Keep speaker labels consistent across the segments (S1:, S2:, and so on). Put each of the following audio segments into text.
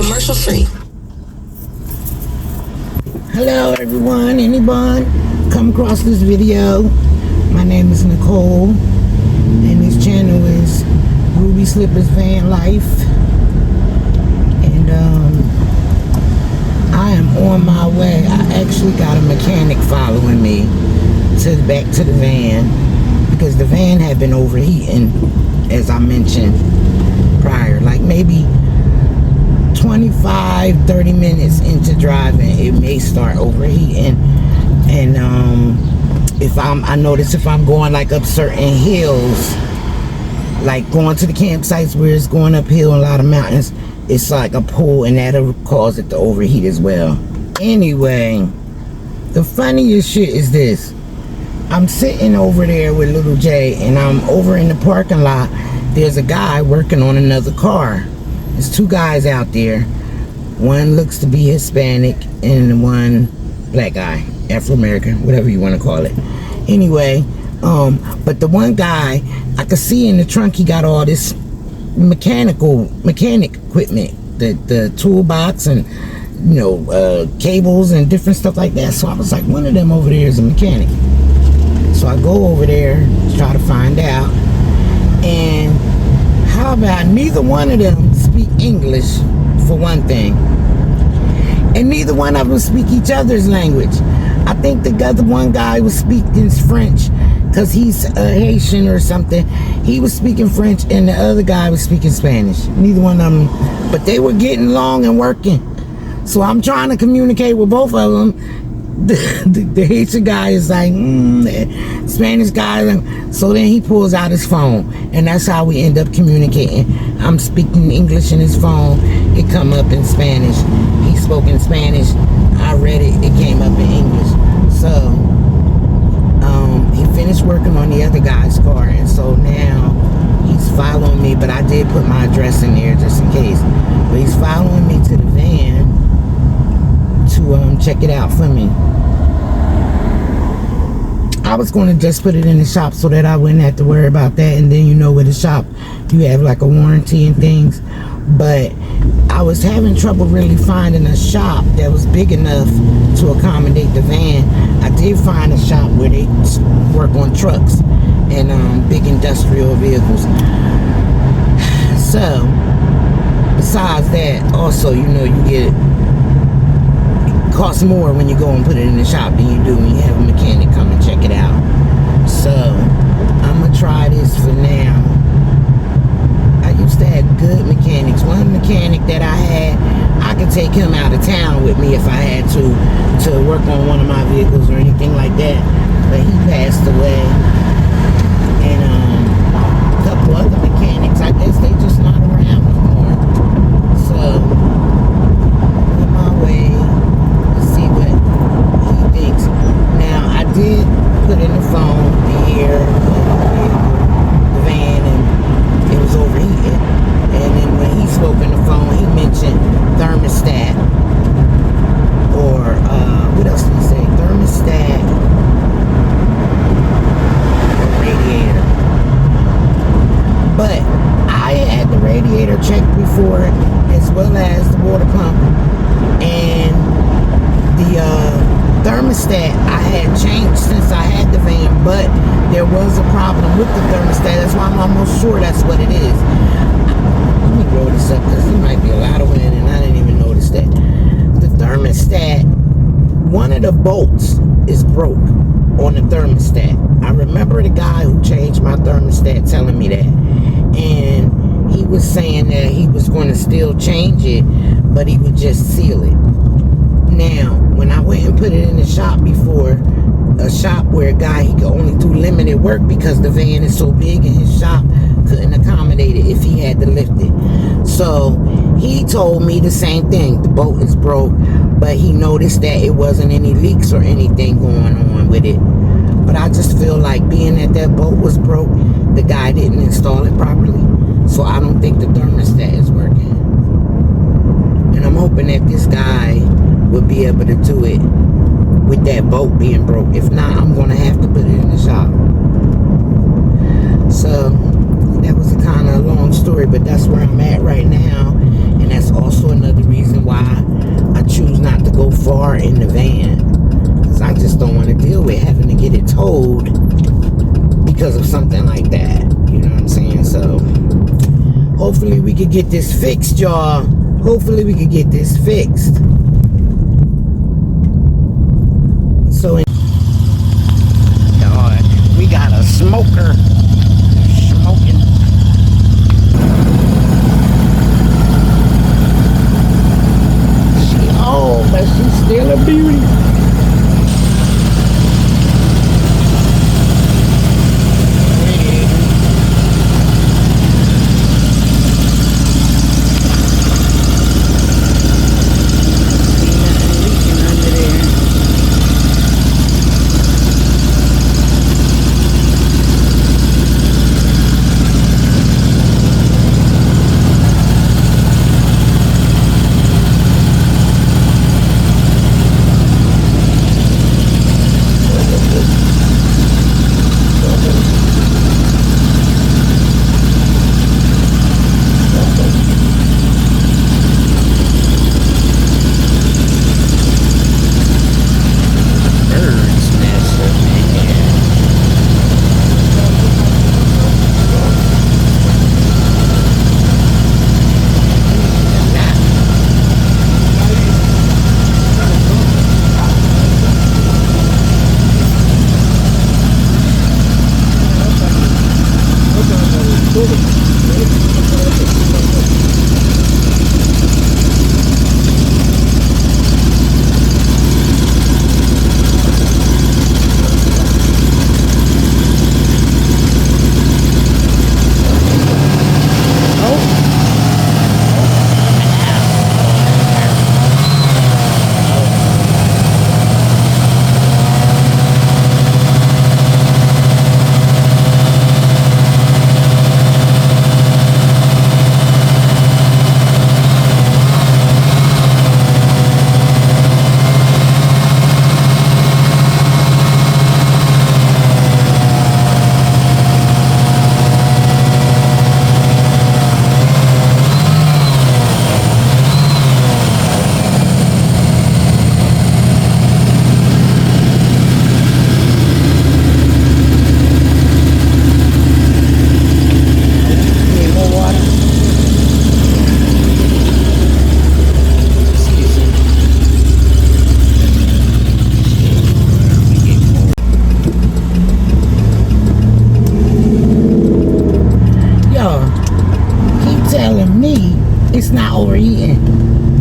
S1: commercial free.
S2: Hello everyone, anyone come across this video? My name is Nicole and this channel is Ruby Slippers Van Life, and I am on my way. I actually got a mechanic following me back to the van because the van had been overheating, as I mentioned prior. Like maybe 25-30 minutes into driving, it may start overheating. And I notice if I'm going like up certain hills, like going to the campsites where it's going uphill a lot of mountains, it's like a pull, and that'll cause it to overheat as well. Anyway, the funniest shit is this. I'm sitting over there with little Jay, and I'm over in the parking lot. There's a guy working on another car. There's two guys out there. One looks to be Hispanic and one black guy, Afro-American, whatever you want to call it. Anyway, but the one guy, I could see in the trunk he got all this mechanic equipment, the toolbox and cables and different stuff like that. So I was like, one of them over there is a mechanic. So I go over there to try to find out, and how about neither one of them speak English, for one thing, and neither one of them speak each other's language. I think the other one guy was speaking French because he's Haitian or something. He was speaking French, and the other guy was speaking Spanish. Neither one of them, but they were getting along and working. So I'm trying to communicate with both of them. The Haitian guy is like, Spanish guy. So then he pulls out his phone, and that's how we end up communicating. I'm speaking English in his phone. It come up in Spanish. He spoke in Spanish. I read it. It came up in English. So he finished working on the other guy's car, and so now he's following me. But I did put my address in there just in case. But he's following me to the van to check it out for me. I was going to just put it in the shop so that I wouldn't have to worry about that. And then with the shop, you have like a warranty and things. But I was having trouble really finding a shop that was big enough to accommodate the van. I did find a shop where they work on trucks and big industrial vehicles. So besides that, also you get costs more when you go and put it in the shop than you do when you have a mechanic come and check it out. So I'm gonna try this for now. I used to have good mechanics. One mechanic that I had, I could take him out of town with me if I had to work on one of my vehicles or anything like that. But he passed away. And a couple other mechanics, I guess they just not around no more. So on my way, I did put in the phone the air of the van, and it was overheating. And then when he spoke in the phone, he mentioned thermostat, or what else did he say? Thermostat or radiator. But I had the radiator checked before, as well as the water pump, and the thermostat I had changed since I had the van, but there was a problem with the thermostat. That's why I'm almost sure that's what it is. Let me roll this up because there might be a lot of wind and I didn't even notice that. The thermostat, one of the bolts is broke on the thermostat. I remember the guy who changed my thermostat telling me that, and he was saying that he was going to still change it, but he would just seal it. Now, when I went and put it in the shop before, a shop where a guy, he could only do limited work because the van is so big and his shop couldn't accommodate it if he had to lift it. So he told me the same thing. The bolt is broke, but he noticed that it wasn't any leaks or anything going on with it. But I just feel like being that bolt was broke, the guy didn't install it properly. So I don't think the thermostat is working. And I'm hoping that this guy would be able to do it with that bolt being broke. If not, I'm going to have to put it in the shop. So that was a kind of long story, but that's where I'm at right now. And that's also another reason far in the van. Because I just don't want to deal with having to get it towed because of something like that. You know what I'm saying? So hopefully we could get this fixed, y'all. Hopefully we could get this fixed. So we got a smoker smoking. She old, but she's still a beauty. It's not overheating,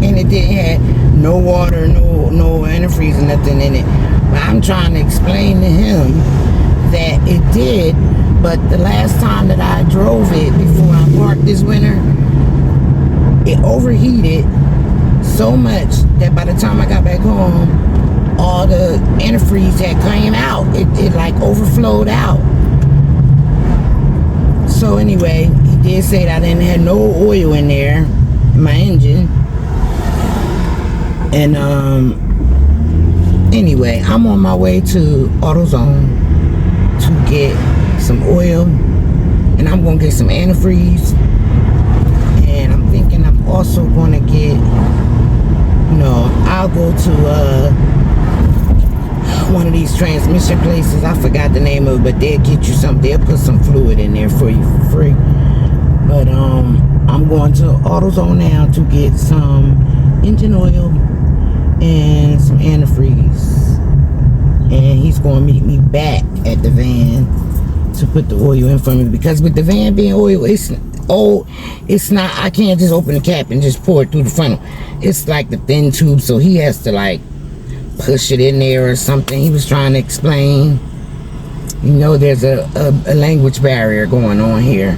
S2: and it didn't have no water, no antifreeze, nothing in it. But I'm trying to explain to him that it did. But the last time that I drove it before I parked this winter, it overheated so much that by the time I got back home, all the antifreeze had came out. It like overflowed out. So anyway, he did say that I didn't have no oil in there in my engine. And anyway, I'm on my way to AutoZone to get some oil, and I'm gonna get some antifreeze, and I'm thinking I'm also gonna get, I'll go to one of these transmission places. I forgot the name of it, but they'll get you some, they'll put some fluid in there for you for free. But I'm going to AutoZone now to get some engine oil and some antifreeze, and he's going to meet me back at the van to put the oil in for me, because with the van being oil, it's not, I can't just open the cap and just pour it through the funnel. It's like the thin tube, so he has to like push it in there or something. He was trying to explain, there's a language barrier going on here.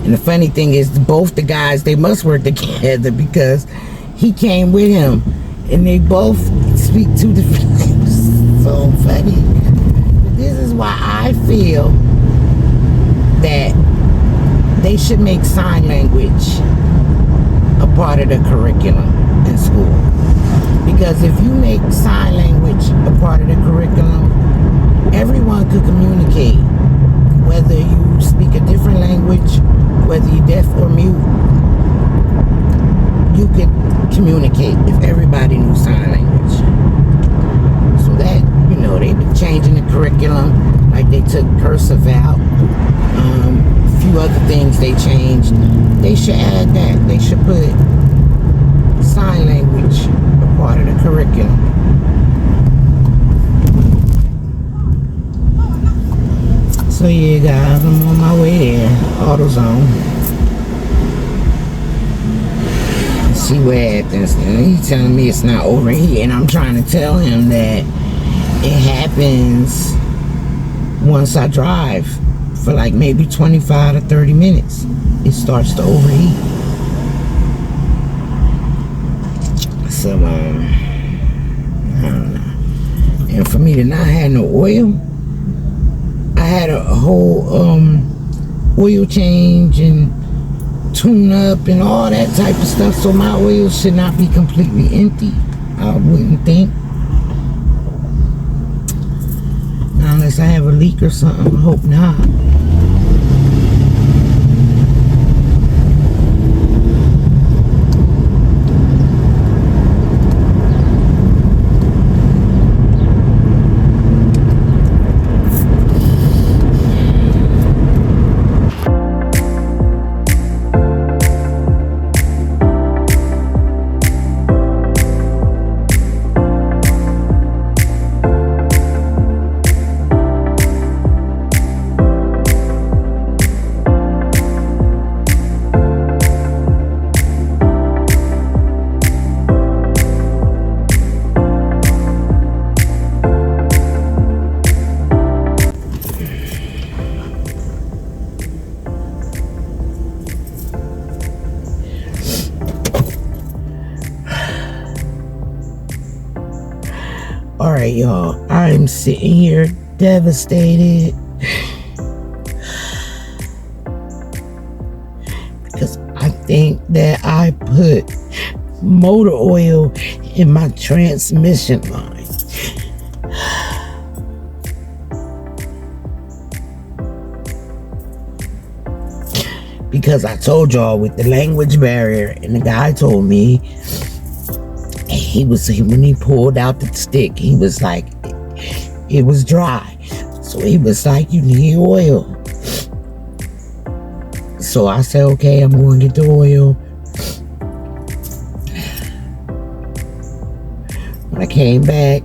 S2: And the funny thing is, both the guys, they must work together, because he came with him and they both speak two different languages. So funny. But this is why I feel that they should make sign language a part of the curriculum in school. Because if you make sign language a part of the curriculum, everyone could communicate. Whether you speak a different language, whether you're deaf or mute, you could communicate if everybody knew sign language. started changing the curriculum, like they took cursive out. A few other things they changed. They should add that. They should put sign language a part of the curriculum. So yeah, guys, I'm on my way there. AutoZone. Let's see what happens. And he's telling me it's not overheating, and I'm trying to tell him that it happens once I drive for like maybe 25 to 30 minutes. It starts to overheat. So I don't know. And for me to not have no oil, I had a whole oil change and tune up and all that type of stuff, so my oil should not be completely empty, I wouldn't think. Unless I have a leak or something, I hope not. Alright, y'all, I'm sitting here devastated because I think that I put motor oil in my transmission line. Because I told y'all with the language barrier, and the guy told me, when he pulled out the stick, he was like, it was dry. So he was like, you need oil. So I said, okay, I'm going to get the oil. When I came back,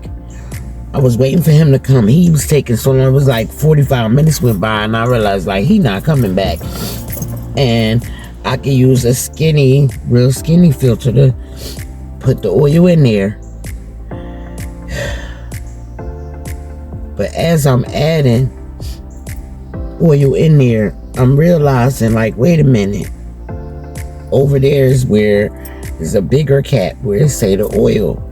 S2: I was waiting for him to come. He was taking so long. It was like 45 minutes went by, and I realized, like, he not coming back. And I could use a real skinny filter to put the oil in there. But as I'm adding oil in there, I'm realizing, like, wait a minute. Over there is where there's a bigger cap where it say the oil.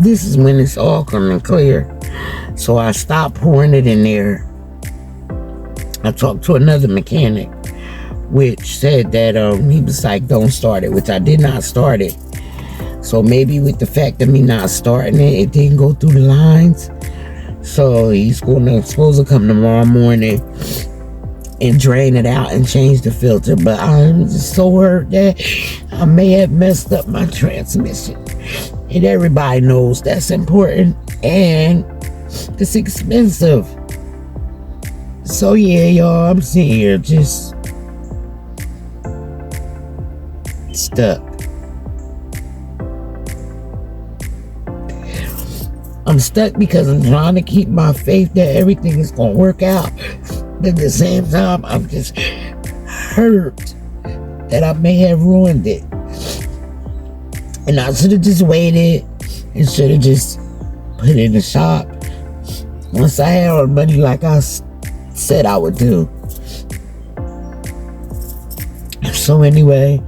S2: This is when it's all coming clear. So I stopped pouring it in there. I talked to another mechanic, which said that he was like, don't start it, which I did not start it. So maybe with the fact of me not starting it, it didn't go through the lines. So he's supposed to come tomorrow morning and drain it out and change the filter. But I'm just so hurt that I may have messed up my transmission. And everybody knows that's important and it's expensive. So yeah, y'all, I'm sitting here just stuck. I'm stuck because I'm trying to keep my faith that everything is going to work out. But at the same time, I'm just hurt that I may have ruined it. And I should have just waited and should have just put it in the shop once I had all the money like I said I would do. So anyway,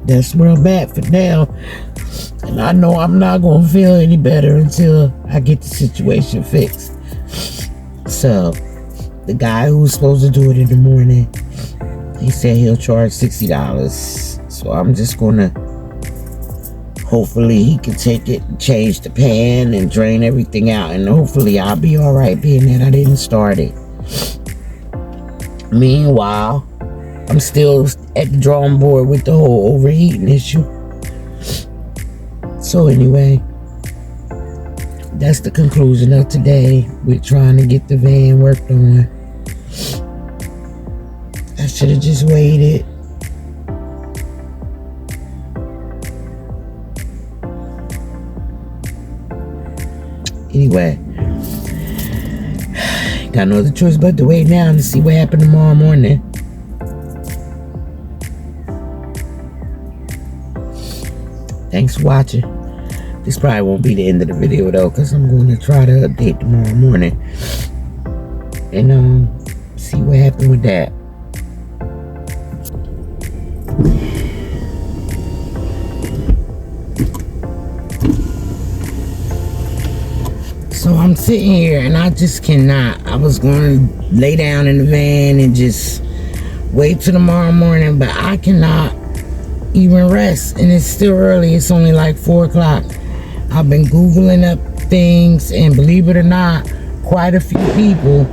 S2: that's where I'm at for now. And I know I'm not going to feel any better until I get the situation fixed. So, the guy who was supposed to do it in the morning, he said he'll charge $60. So I'm just going to, hopefully he can take it and change the pan and drain everything out. And hopefully I'll be all right being that I didn't start it. Meanwhile, I'm still at the drawing board with the whole overheating issue. So anyway, that's the conclusion of today with trying to get the van worked on. I should have just waited. Anyway, got no other choice but to wait now to see what happened tomorrow morning. Thanks for watching. This probably won't be the end of the video though, because I'm going to try to update tomorrow morning and see what happened with that. So I'm sitting here and I just cannot. I was going to lay down in the van and just wait till tomorrow morning, but I cannot even rest, and it's still early. It's only like 4 o'clock. I've been Googling up things, and believe it or not, quite a few people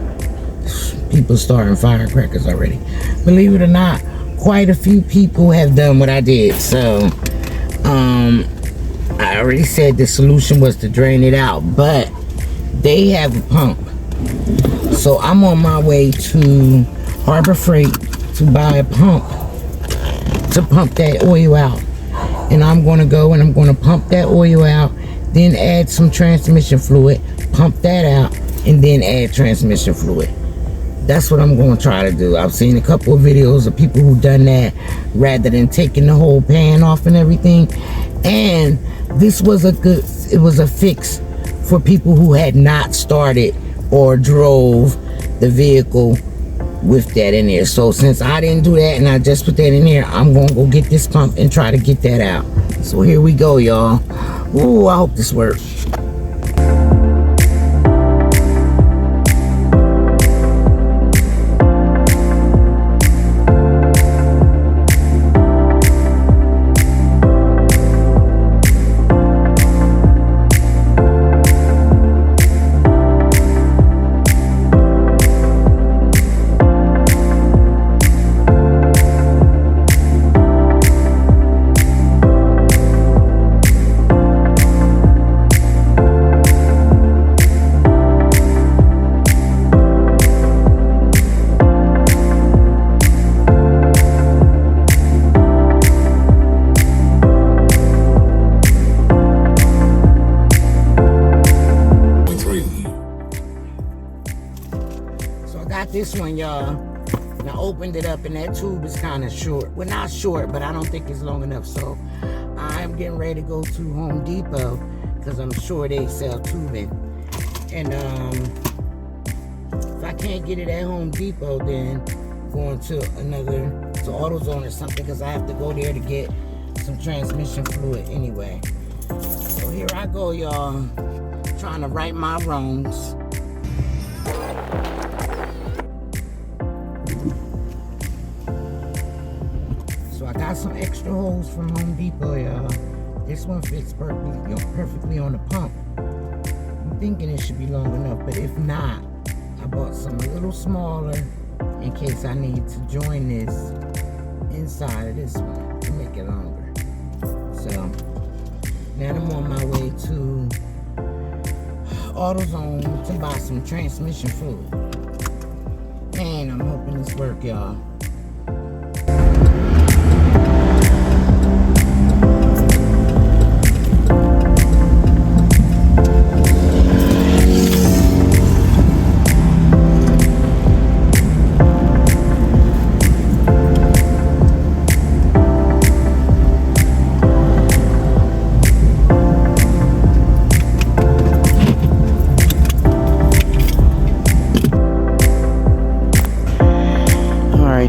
S2: starting firecrackers already. Believe it or not, quite a few people have done what I did. So I already said the solution was to drain it out, but they have a pump. So I'm on my way to Harbor Freight to buy a pump to pump that oil out. And I'm going to go and I'm going to pump that oil out, then add some transmission fluid, pump that out, and then add transmission fluid. That's what I'm going to try to do. I've seen a couple of videos of people who've done that rather than taking the whole pan off and everything. And this was it was a fix for people who had not started or drove the vehicle with that in there. So since I didn't do that and I just put that in there, I'm gonna go get this pump and try to get that out. So here we go, y'all. Ooh, I hope this works. This one, y'all, and I opened it up and that tube is kind of short. Well, not short, but I don't think it's long enough. So I'm getting ready to go to Home Depot because I'm sure they sell tubing. And if I can't get it at Home Depot, then going to AutoZone or something, because I have to go there to get some transmission fluid anyway. So here I go, y'all, trying to right my wrongs. So I got some extra hose from Home Depot, y'all. This one fits perfectly on the pump. I'm thinking it should be long enough, but if not, I bought some a little smaller in case I need to join this inside of this one to make it longer. So now I'm on my way to AutoZone to buy some transmission fluid. And I'm hoping this works, y'all.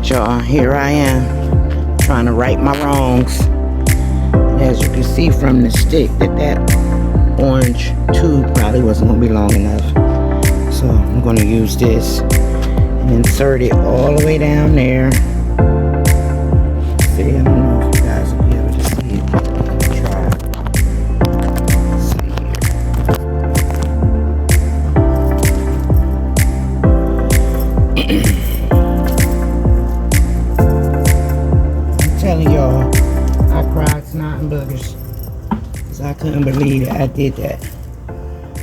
S2: Y'all, here I am trying to right my wrongs. And as you can see from the stick, that orange tube probably wasn't going to be long enough. So I'm going to use this and insert it all the way down there. See, I don't know if you guys will be able to see it. Try. Let's see here. Telling y'all, I cried snot and boogers because I couldn't believe that I did that.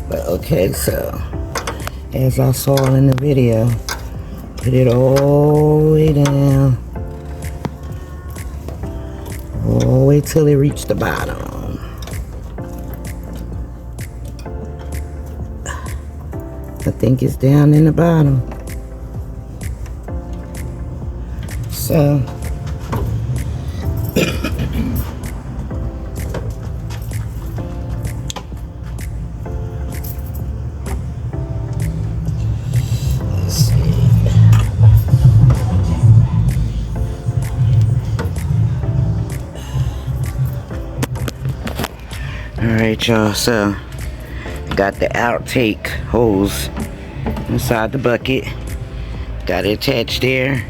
S2: But okay, so as I saw in the video, put it all the way down, all the way till it reached the bottom. I think it's down in the bottom. So let's see. Alright, y'all, so got the outtake hose inside the bucket, got it attached there,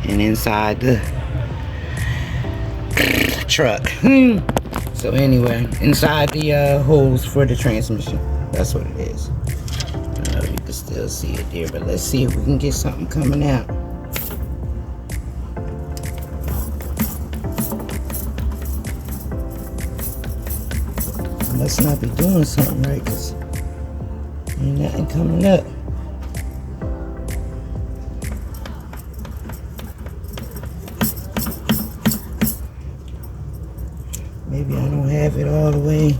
S2: and inside the truck. So anyway, inside the hose for the transmission, that's what it is. I don't know if you can still see it there, but let's see if we can get something coming out. Must not be doing something right, because ain't nothing coming up. Maybe I don't have it all the way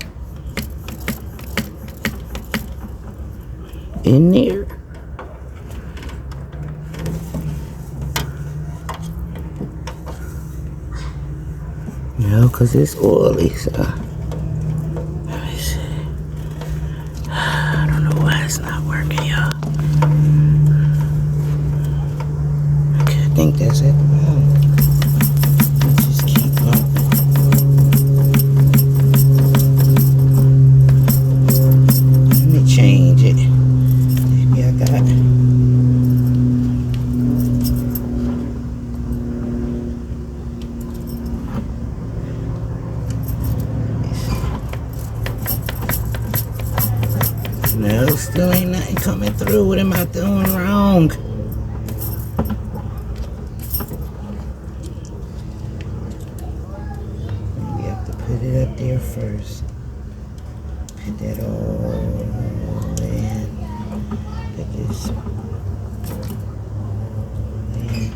S2: in there. No, because it's oily, so let me see. I don't know why it's not working, y'all. Okay, I think that's it. Let's just keep going. Let me change it. Maybe I got it. No, still ain't nothing coming through. What am I doing wrong? We have to put it up there first. Put that all in. Put this in.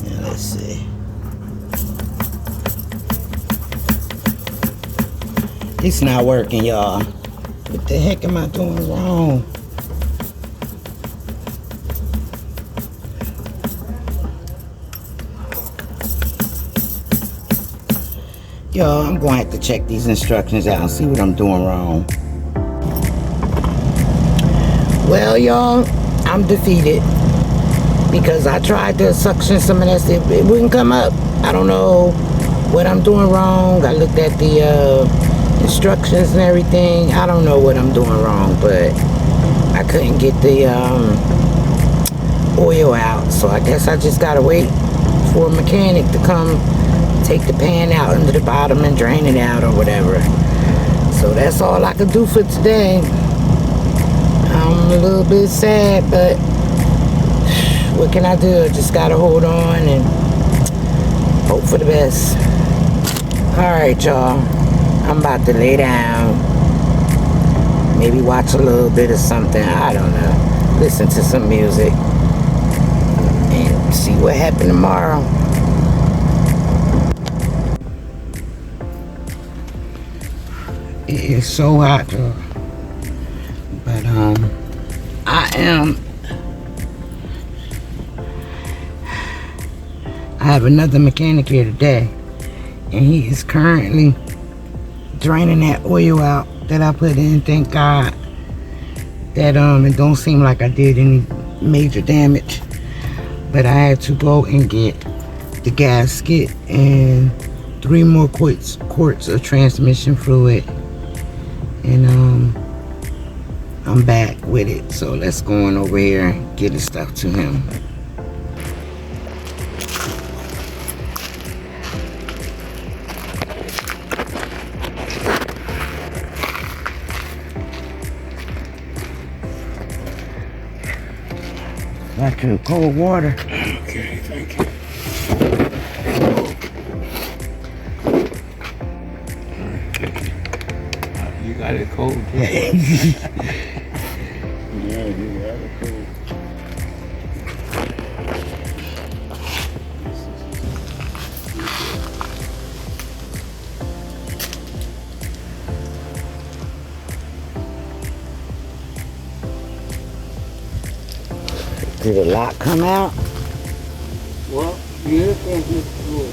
S2: Now let's see. It's not working, y'all. What the heck am I doing wrong? Y'all, I'm going to have to check these instructions out and see what I'm doing wrong. Well, y'all, I'm defeated because I tried to suction some of that stuff. It wouldn't come up. I don't know what I'm doing wrong. I looked at the instructions and everything. I don't know what I'm doing wrong, but I couldn't get the oil out, so I guess I just gotta wait for a mechanic to come take the pan out into the bottom and drain it out or whatever. So that's all I could do for today. I'm a little bit sad, but what can I do? I just gotta hold on and hope for the best. Alright, y'all, I'm about to lay down, maybe watch a little bit of something, I don't know, listen to some music, and see what happens tomorrow. It is so hot, though. But I have another mechanic here today, and he is currently draining that oil out that I put in. Thank God that it don't seem like I did any major damage, but I had to go and get the gasket and 3 more quarts of transmission fluid, and I'm back with it. So let's go on over here and get the stuff to him. Got your cold water.
S1: Okay, thank you. You got it cold too.
S3: Yeah, you got it cold.
S2: Did the lock come out?
S1: Well, yeah, it comes with the door.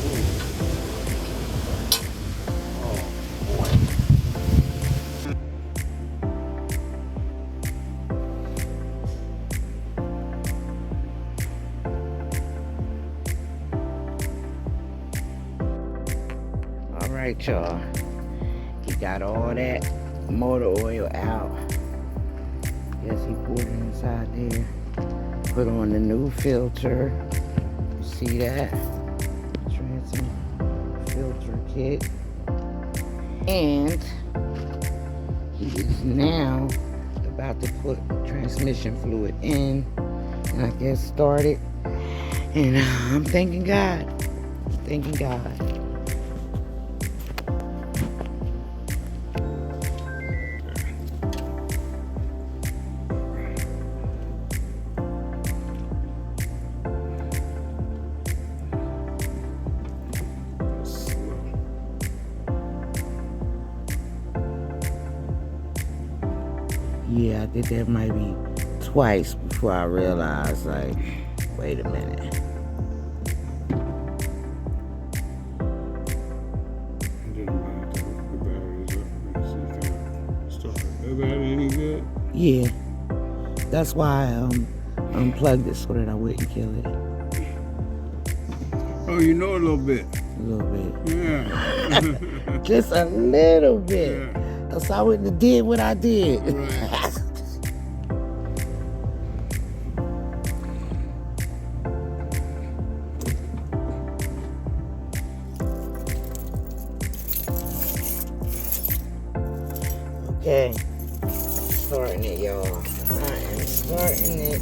S2: All right, y'all. He got all that motor oil out. Guess he poured it inside there. Put on the new filter. See that? Transom filter kit. And he is now about to put transmission fluid in. And I guess start it. And I'm thanking God. Thanking God. Yeah, I did that maybe twice before I realized, like, wait a minute.
S1: The battery any good?
S2: Yeah, that's why I unplugged it so that I wouldn't kill it.
S1: Oh, you know a little bit.
S2: A little bit.
S1: Yeah.
S2: Just a little bit.
S1: Yeah.
S2: Else I wouldn't have did what I did.
S1: Right.
S2: Okay, starting it, y'all. I am starting it.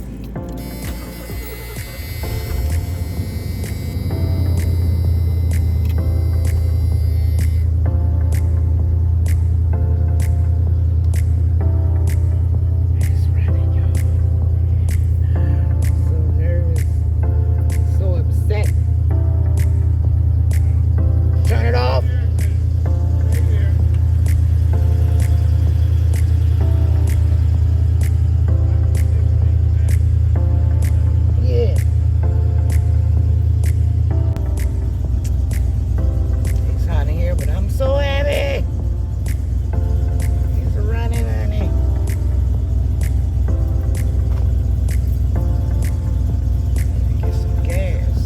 S2: It's running, y'all. I'm so nervous, so upset. Turn it off. So happy. It's running, honey. Get some gas.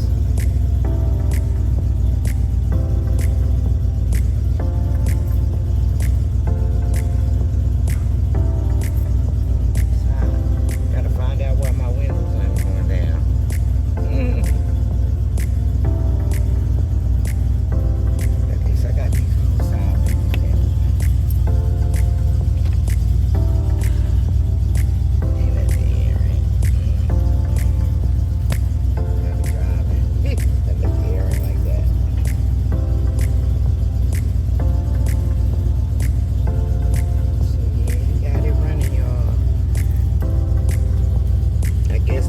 S2: Gotta find out why my windows aren't going down. At least I got these.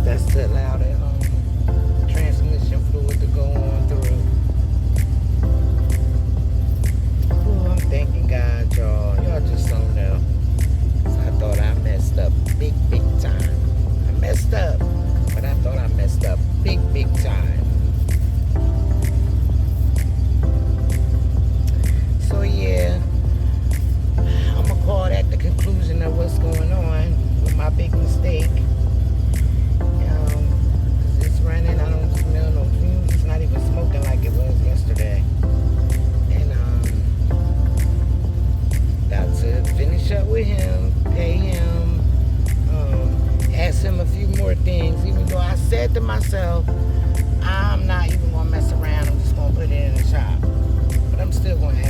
S2: That's to allow the transmission fluid to go on through. Oh, I'm thanking God, y'all. Y'all just don't know. I thought I messed up big time. I messed up, but I thought I messed up big time. So yeah, I'm gonna call that the conclusion of what's going on with my big mistake. Running, I don't smell no fumes. It's not even smoking like it was yesterday. And about to finish up with him, pay him, ask him a few more things. Even though I said to myself, I'm not even gonna mess around. I'm just gonna put it in the shop. But I'm still gonna have